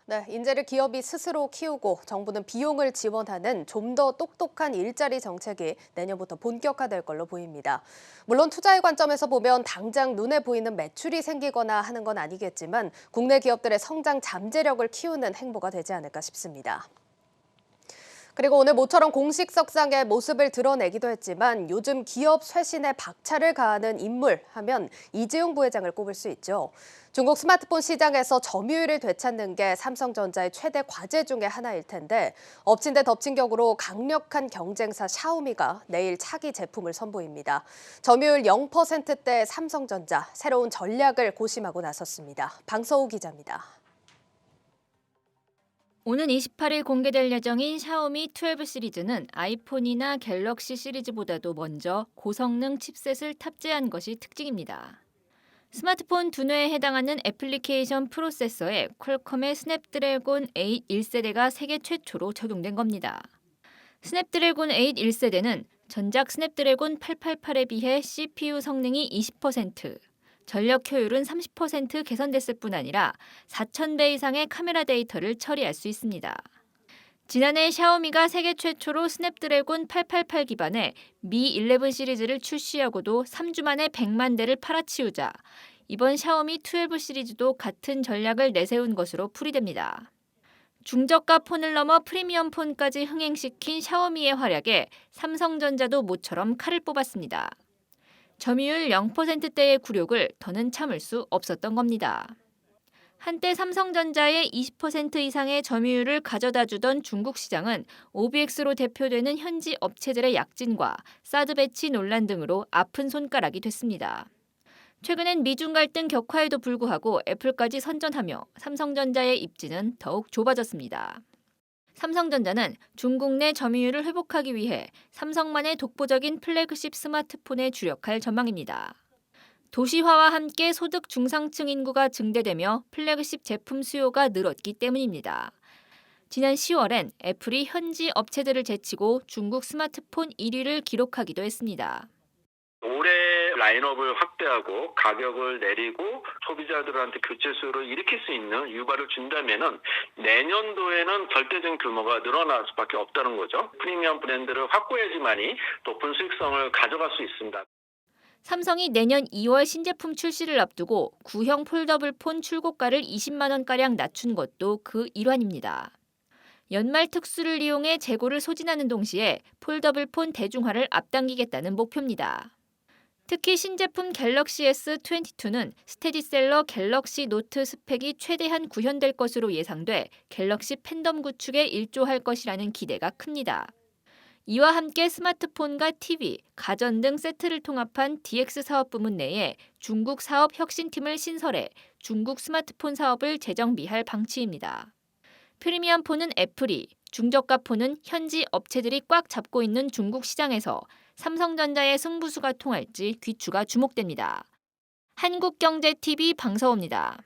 네, 인재를 기업이 스스로 키우고 정부는 비용을 지원하는 좀 더 똑똑한 일자리 정책이 내년부터 본격화될 걸로 보입니다. 물론 투자의 관점에서 보면 당장 눈에 보이는 매출이 생기거나 하는 건 아니겠지만 국내 기업들의 성장 잠재력을 키우는 행보가 되지 않을까 싶습니다. 그리고 오늘 모처럼 공식 석상의 모습을 드러내기도 했지만 요즘 기업 쇄신에 박차를 가하는 인물 하면 이재용 부회장을 꼽을 수 있죠. 중국 스마트폰 시장에서 점유율을 되찾는 게 삼성전자의 최대 과제 중에 하나일 텐데 엎친 데 덮친 격으로 강력한 경쟁사 샤오미가 내일 차기 제품을 선보입니다. 점유율 0%대 삼성전자 새로운 전략을 고심하고 나섰습니다. 방서우 기자입니다. 오는 28일 공개될 예정인 샤오미 12 시리즈는 아이폰이나 갤럭시 시리즈보다도 먼저 고성능 칩셋을 탑재한 것이 특징입니다. 스마트폰 두뇌에 해당하는 애플리케이션 프로세서에 퀄컴의 스냅드래곤 8 1세대가 세계 최초로 적용된 겁니다. 스냅드래곤 8 1세대는 전작 스냅드래곤 888에 비해 CPU 성능이 20%, 전력 효율은 30% 개선됐을 뿐 아니라 4,000배 이상의 카메라 데이터를 처리할 수 있습니다. 지난해 샤오미가 세계 최초로 스냅드래곤 888 기반의 미 11 시리즈를 출시하고도 3주 만에 100만 대를 팔아치우자 이번 샤오미 12 시리즈도 같은 전략을 내세운 것으로 풀이됩니다. 중저가 폰을 넘어 프리미엄 폰까지 흥행시킨 샤오미의 활약에 삼성전자도 모처럼 칼을 뽑았습니다. 점유율 0%대의 굴욕을 더는 참을 수 없었던 겁니다. 한때 삼성전자의 20% 이상의 점유율을 가져다 주던 중국 시장은 OBX로 대표되는 현지 업체들의 약진과 사드 배치 논란 등으로 아픈 손가락이 됐습니다. 최근엔 미중 갈등 격화에도 불구하고 애플까지 선전하며 삼성전자의 입지는 더욱 좁아졌습니다. 삼성전자는 중국 내 점유율을 회복하기 위해 삼성만의 독보적인 플래그십 스마트폰에 주력할 전망입니다. 도시화와 함께 소득 중상층 인구가 증대되며 플래그십 제품 수요가 늘었기 때문입니다. 지난 10월엔 애플이 현지 업체들을 제치고 중국 스마트폰 1위를 기록하기도 했습니다. 올해 라인업을 확대하고 가격을 내리고 소비자들한테 교체 수요를 일으킬 수 있는 유발을 준다면은 내년도에는 절대적인 규모가 늘어날 수밖에 없다는 거죠. 프리미엄 브랜드를 확보해야지만이 높은 수익성을 가져갈 수 있습니다. 삼성이 내년 2월 신제품 출시를 앞두고 구형 폴더블 폰 출고가를 20만 원가량 낮춘 것도 그 일환입니다. 연말 특수를 이용해 재고를 소진하는 동시에 폴더블 폰 대중화를 앞당기겠다는 목표입니다. 특히 신제품 갤럭시 S22는 스테디셀러 갤럭시 노트 스펙이 최대한 구현될 것으로 예상돼 갤럭시 팬덤 구축에 일조할 것이라는 기대가 큽니다. 이와 함께 스마트폰과 TV, 가전 등 세트를 통합한 DX 사업 부문 내에 중국 사업 혁신팀을 신설해 중국 스마트폰 사업을 재정비할 방침입니다. 프리미엄 폰은 애플이, 중저가 폰은 현지 업체들이 꽉 잡고 있는 중국 시장에서 삼성전자의 승부수가 통할지 귀추가 주목됩니다. 한국경제TV 방서호입니다.